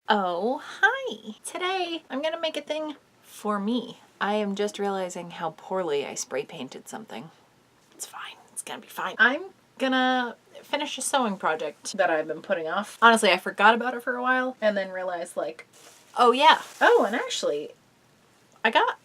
Oh, hi! Today I'm gonna make a thing for me. I am just realizing how poorly I spray painted something. It's fine. It's gonna be fine. I'm gonna finish a sewing project that I've been putting off. Honestly, I forgot about it for a while and then realized oh yeah. Oh, and actually, I got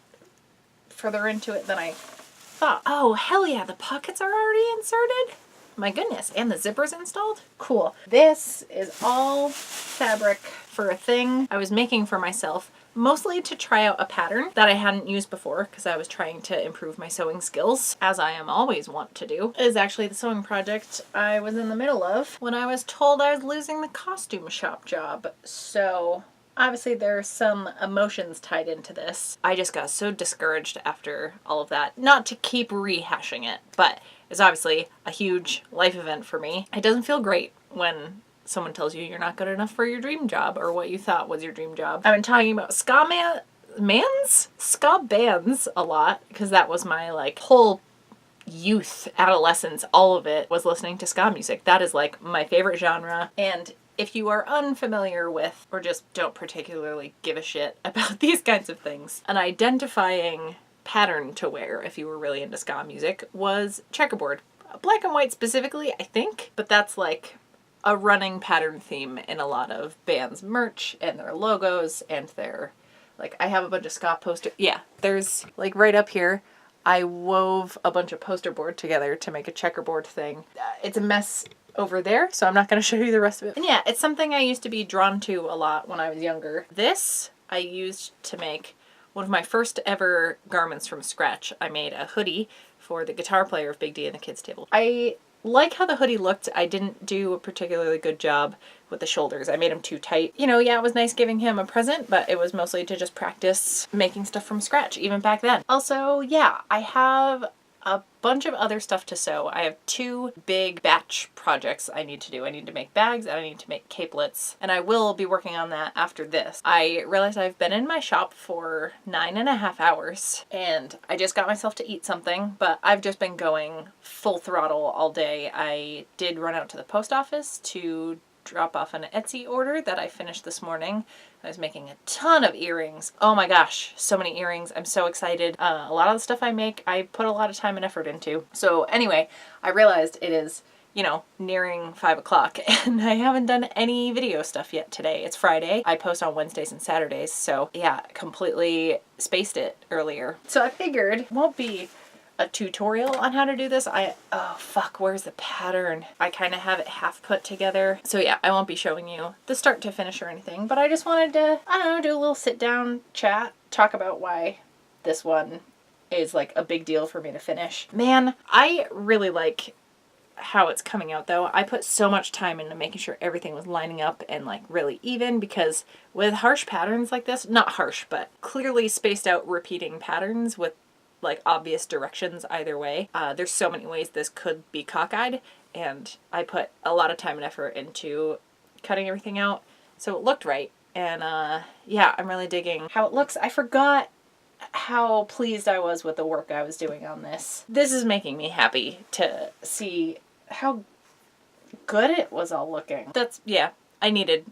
further into it than I thought. Oh, hell yeah, the pockets are already inserted? My goodness, and the zipper's installed? Cool. This is all fabric for a thing I was making for myself, mostly to try out a pattern that I hadn't used before because I was trying to improve my sewing skills, as I am always want to do. It is actually the sewing project I was in the middle of when I was told I was losing the costume shop job. So obviously there's some emotions tied into this. I just got so discouraged after all of that. Not to keep rehashing it, but it's obviously a huge life event for me. It doesn't feel great when someone tells you you're not good enough for your dream job or what you thought was your dream job. I've been talking about ska bands a lot because that was my whole youth, adolescence, all of it was listening to ska music. That is my favorite genre. And if you are unfamiliar with or just don't particularly give a shit about these kinds of things, an identifying pattern to wear if you were really into ska music was checkerboard. Black and white specifically, I think, but that's a running pattern theme in a lot of bands' merch and their logos and their, I have a bunch of ska posters. Yeah, there's right up here, I wove a bunch of poster board together to make a checkerboard thing. It's a mess over there, so I'm not going to show you the rest of it. And yeah, it's something I used to be drawn to a lot when I was younger. This I used to make one of my first ever garments from scratch. I made a hoodie for the guitar player of Big D and the Kids Table. I like how the hoodie looked. I didn't do a particularly good job with the shoulders. I made them too tight. You know, yeah, it was nice giving him a present, but it was mostly to just practice making stuff from scratch, even back then. Also, yeah, I have a bunch of other stuff to sew. I have two big batch projects I need to do. I need to make bags and I need to make capelets, and I will be working on that after this. I realized I've been in my shop for 9.5 hours and I just got myself to eat something, but I've just been going full throttle all day. I did run out to the post office to drop off an Etsy order that I finished this morning. I was making a ton of earrings. Oh my gosh, so many earrings. I'm so excited. A lot of the stuff I make, I put a lot of time and effort into. So anyway, I realized it is, nearing 5 o'clock and I haven't done any video stuff yet today. It's Friday. I post on Wednesdays and Saturdays. So yeah, completely spaced it earlier. So I figured it won't be a tutorial on how to do this. Oh fuck, where's the pattern? I kind of have it half put together. So yeah, I won't be showing you the start to finish or anything, but I just wanted to, I don't know, do a little sit down chat, talk about why this one is a big deal for me to finish. Man, I really like how it's coming out though. I put so much time into making sure everything was lining up and really even, because with harsh patterns like this, not harsh, but clearly spaced out repeating patterns with obvious directions either way. There's so many ways this could be cockeyed, and I put a lot of time and effort into cutting everything out so it looked right. And yeah, I'm really digging how it looks. I forgot how pleased I was with the work I was doing on this. This is making me happy to see how good it was all looking. Yeah, I needed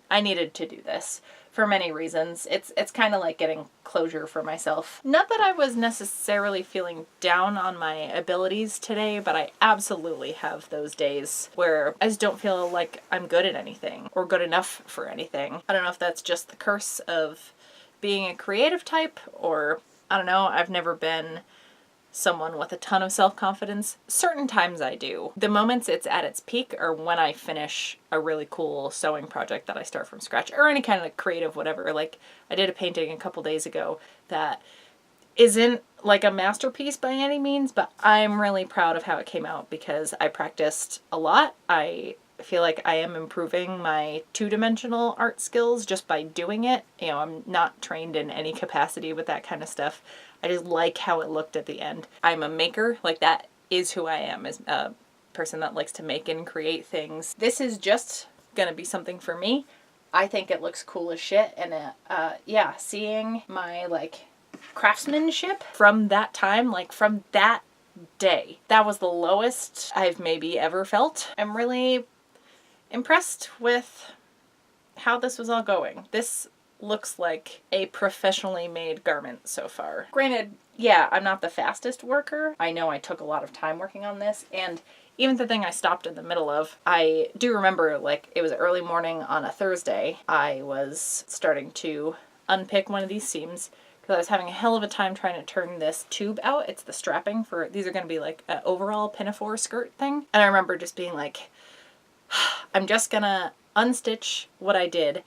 to do this for many reasons. It's kind of like getting closure for myself. Not that I was necessarily feeling down on my abilities today, but I absolutely have those days where I just don't feel like I'm good at anything or good enough for anything. I don't know if that's just the curse of being a creative type, or I don't know, I've never been someone with a ton of self-confidence. Certain times I do. The moments it's at its peak are when I finish a really cool sewing project that I start from scratch, or any kind of creative whatever. I did a painting a couple days ago that isn't a masterpiece by any means, but I'm really proud of how it came out because I practiced a lot. I feel like I am improving my two-dimensional art skills just by doing it. I'm not trained in any capacity with that kind of stuff. I just like how it looked at the end. I'm a maker. That is who I am, as a person that likes to make and create things. This is just gonna be something for me. I think it looks cool as shit, and yeah, seeing my craftsmanship from that time, from that day, that was the lowest I've maybe ever felt. I'm really impressed with how this was all going. This looks like a professionally made garment so far. Granted, yeah, I'm not the fastest worker. I know I took a lot of time working on this, and even the thing I stopped in the middle of, I do remember, like, it was early morning on a Thursday. I was starting to unpick one of these seams because I was having a hell of a time trying to turn this tube out. It's the strapping for, these are going to be like an overall pinafore skirt thing. And I remember just being like, I'm just gonna unstitch what I did,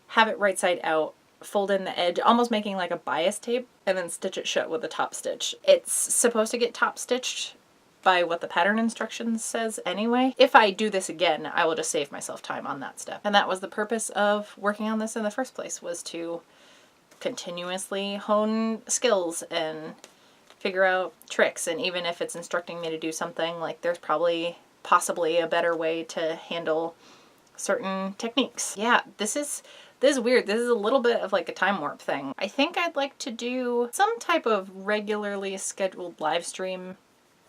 have it right side out, fold in the edge, almost making like a bias tape, and then stitch it shut with a top stitch. It's supposed to get top stitched by what the pattern instructions says anyway. If I do this again, I will just save myself time on that step. And that was the purpose of working on this in the first place, was to continuously hone skills and figure out tricks. And even if it's instructing me to do something, like, there's probably possibly a better way to handle certain techniques. Yeah, this is weird. This is a little bit of like a time warp thing. I think I'd like to do some type of regularly scheduled live stream,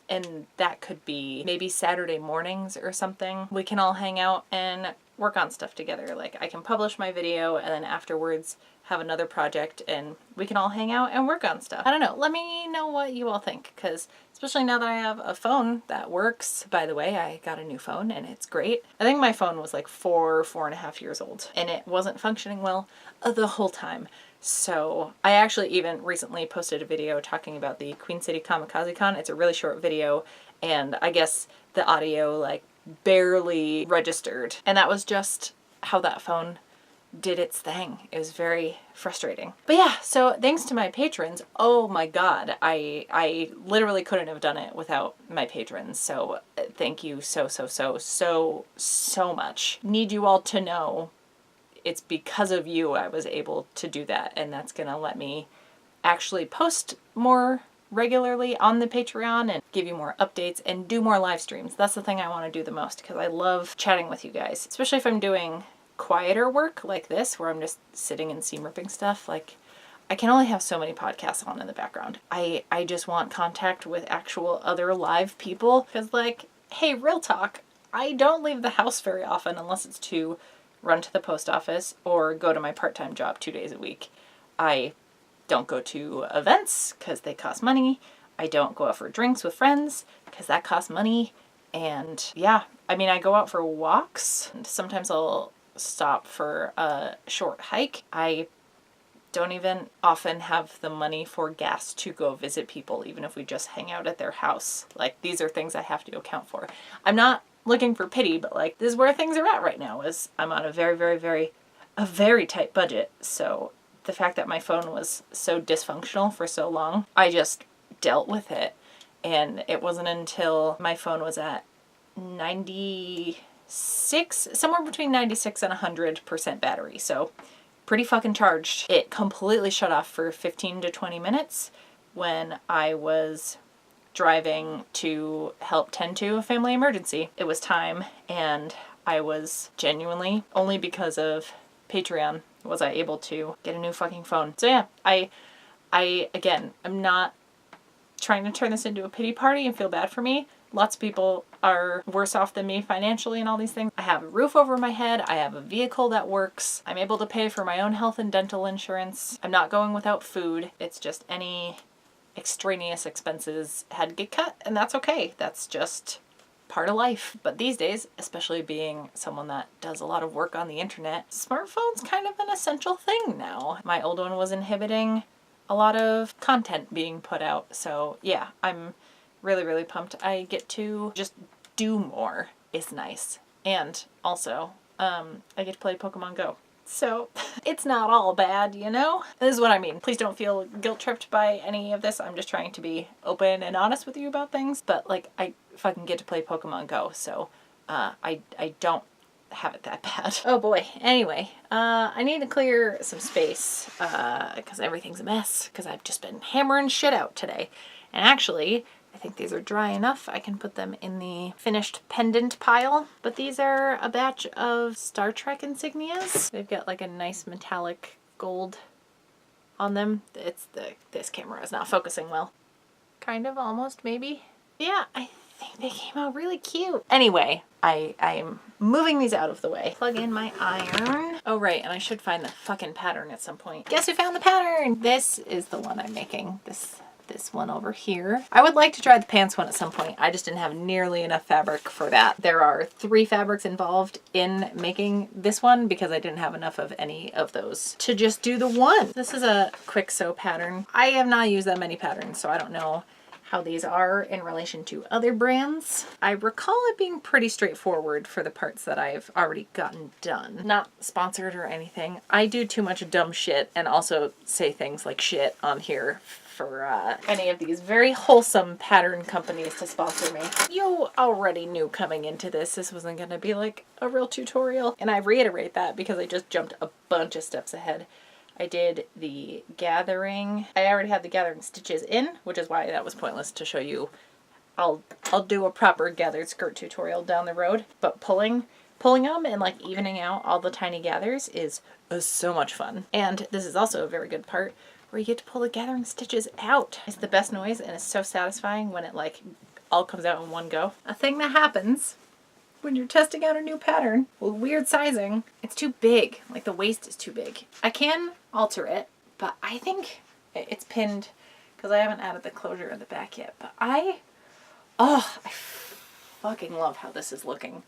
and that could be maybe Saturday mornings or something. We can all hang out and work on stuff together. Like, I can publish my video and then afterwards have another project and we can all hang out and work on stuff. I don't know. Let me know what you all think, because especially now that I have a phone that works. By the way, I got a new phone and it's great. I think my phone was like 4.5 years old and it wasn't functioning well the whole time. So I actually even recently posted a video talking about the Queen City Kamikaze Con. It's a really short video and I guess the audio like barely registered. And that was just how that phone did its thing. It was very frustrating. But yeah, so thanks to my patrons. Oh my god, I literally couldn't have done it without my patrons. So thank you so much. Need you all to know it's because of you I was able to do that, and that's gonna let me actually post more regularly on the Patreon and give you more updates and do more live streams. That's the thing I want to do the most, because I love chatting with you guys, especially if I'm doing quieter work like this where I'm just sitting and seam ripping stuff. Like, I can only have so many podcasts on in the background. I just want contact with actual other live people, because like, hey, real talk, I don't leave the house very often unless it's to run to the post office or go to my part-time job 2 days a week. I don't go to events because they cost money. I don't go out for drinks with friends because that costs money. And yeah, I mean, I go out for walks and sometimes I'll stop for a short hike. I don't even often have the money for gas to go visit people, even if we just hang out at their house. Like, these are things I have to account for. I'm not looking for pity, but like, this is where things are at right now, is I'm on a very tight budget. So the fact that my phone was so dysfunctional for so long, I just dealt with it. And it wasn't until my phone was at 96, somewhere between 96 and 100% battery. So pretty fucking charged. It completely shut off for 15 to 20 minutes when I was driving to help tend to a family emergency. It was time, and I was genuinely, only because of Patreon was I able to get a new fucking phone. So yeah, I again, I'm not trying to turn this into a pity party and feel bad for me. Lots of people are worse off than me financially and all these things. I have a roof over my head. I have a vehicle that works. I'm able to pay for my own health and dental insurance. I'm not going without food. It's just any extraneous expenses had to get cut, and that's okay. That's just part of life. But these days, especially being someone that does a lot of work on the internet, smartphone's kind of an essential thing now. My old one was inhibiting a lot of content being put out. So yeah, I'm really pumped. I get to just do more. It's nice. And also, I get to play Pokemon Go. So it's not all bad, you know? This is what I mean. Please don't feel guilt-tripped by any of this. I'm just trying to be open and honest with you about things. But like, I fucking get to play Pokemon Go, so I don't have it that bad. Oh boy. Anyway, I need to clear some space because everything's a mess, because I've just been hammering shit out today. And actually, I think these are dry enough. I can put them in the finished pendant pile. But these are a batch of Star Trek insignias. They've got like a nice metallic gold on them. This camera is not focusing well. Kind of, almost, maybe. Yeah, I think they came out really cute. Anyway, I am moving these out of the way. Plug in my iron. Oh right, and I should find the fucking pattern at some point. Guess who found the pattern? This is the one I'm making. This one over here. I would like to try the pants one at some point. I just didn't have nearly enough fabric for that. There are 3 fabrics involved in making this one because I didn't have enough of any of those to just do the one. This is a quick sew pattern. I have not used that many patterns, so I don't know how these are in relation to other brands. I recall it being pretty straightforward for the parts that I've already gotten done. Not sponsored or anything. I do too much dumb shit and also say things like shit on here for any of these very wholesome pattern companies to sponsor me. You already knew coming into this wasn't gonna be like a real tutorial. And I reiterate that because I just jumped a bunch of steps ahead. I did the gathering. I already had the gathering stitches in, which is why that was pointless to show you. I'll do a proper gathered skirt tutorial down the road, but pulling them and like evening out all the tiny gathers is so much fun. And this is also a very good part where you get to pull the gathering stitches out. It's the best noise and it's so satisfying when it like all comes out in one go. A thing that happens when you're testing out a new pattern with weird sizing, it's too big. Like the waist is too big. I can alter it, but I think it's pinned because I haven't added the closure in the back yet. But I fucking love how this is looking.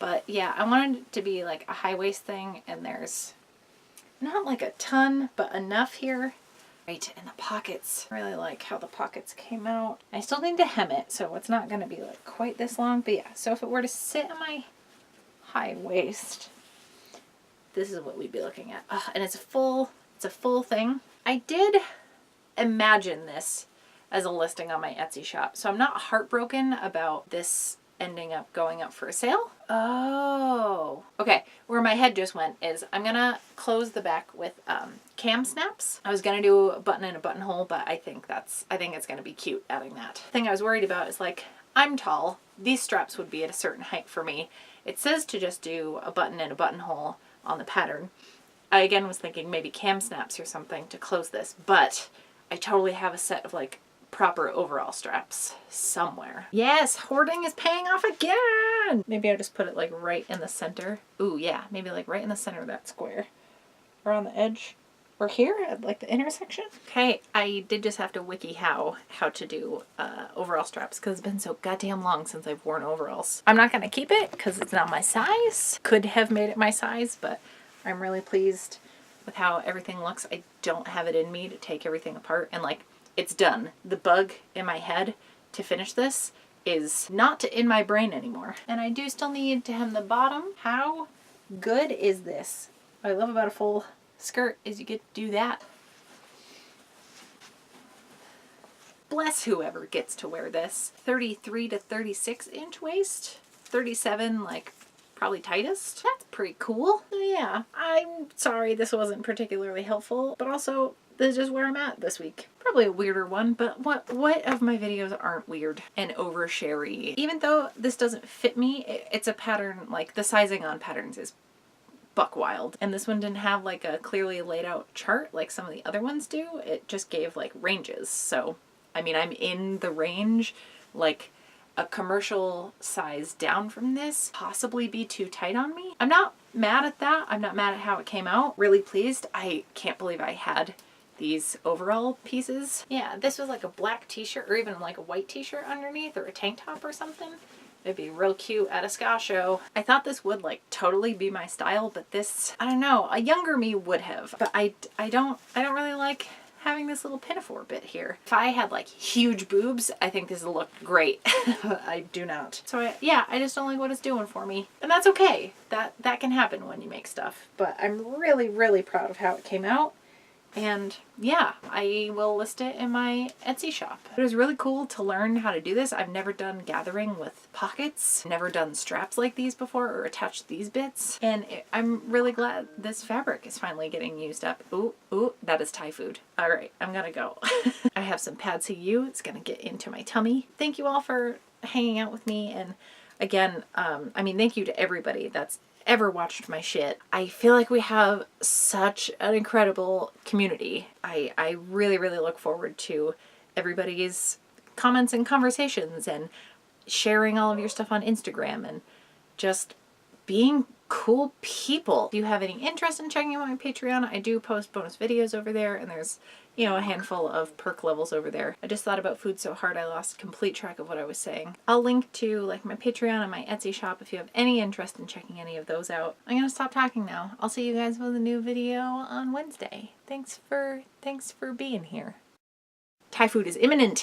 But yeah, I wanted it to be like a high waist thing and there's not like a ton, but enough here. Right, and the pockets. I really like how the pockets came out. I still need to hem it, so it's not gonna be like quite this long, but yeah, so if it were to sit on my high waist, this is what we'd be looking at. And it's a full thing. I did imagine this as a listing on my Etsy shop, so I'm not heartbroken about this ending up going up for a sale. Oh, okay. Where my head just went is I'm gonna close the back with cam snaps. I was gonna do a button and a buttonhole, but I think it's gonna be cute adding that. The thing I was worried about is like, I'm tall. These straps would be at a certain height for me. It says to just do a button and a buttonhole on the pattern. I again was thinking maybe cam snaps or something to close this, but I totally have a set of like proper overall straps somewhere. Yes, hoarding is paying off again. Maybe I just put it like right in the center. Ooh, yeah, maybe like right in the center of that square. Or on the edge. Or here at like the intersection. Okay, I did just have to wiki how to do overall straps because it's been so goddamn long since I've worn overalls. I'm not gonna keep it because it's not my size. Could have made it my size, but I'm really pleased with how everything looks. I don't have it in me to take everything apart and like, it's done. The bug in my head to finish this is not in my brain anymore. And I do still need to hem the bottom. How good is this? What I love about a full skirt is you get to do that. Bless whoever gets to wear this. 33 to 36 inch waist. 37 like probably tightest. That's pretty cool. So yeah, I'm sorry this wasn't particularly helpful, but also this is just where I'm at this week. Probably a weirder one, but what of my videos aren't weird and oversharey? Even though this doesn't fit me, it's a pattern, like the sizing on patterns is buck wild. And this one didn't have like a clearly laid out chart like some of the other ones do. It just gave like ranges. So, I mean, I'm in the range, like a commercial size down from this possibly be too tight on me. I'm not mad at that. I'm not mad at how it came out. Really pleased. I can't believe I had these overall pieces. Yeah, this was like a black t-shirt or even like a white t-shirt underneath or a tank top or something. It'd be real cute at a ska show. I thought this would like totally be my style, but this, I don't know, a younger me would have. But I don't really like having this little pinafore bit here. If I had like huge boobs, I think this would look great. I do not. So I just don't like what it's doing for me. And that's okay. That can happen when you make stuff. But I'm really, really proud of how it came out. And yeah, I will list it in my Etsy shop. It was really cool to learn how to do this. I've never done gathering with pockets, never done straps like these before or attached these bits. And I'm really glad this fabric is finally getting used up. Ooh, that is Thai food. All right, I'm gonna go. I have some pad see ew. It's gonna get into my tummy. Thank you all for hanging out with me. And again, I mean, thank you to everybody that's ever watched my shit. I feel like we have such an incredible community. I really, really look forward to everybody's comments and conversations and sharing all of your stuff on Instagram and just being cool people. If you have any interest in checking out my Patreon, I do post bonus videos over there, and there's, you know, a handful of perk levels over there. I just thought about food so hard I lost complete track of what I was saying. I'll link to like my Patreon and my Etsy shop if you have any interest in checking any of those out. I'm gonna stop talking now. I'll see you guys with a new video on Wednesday. Thanks for being here. Thai food is imminent.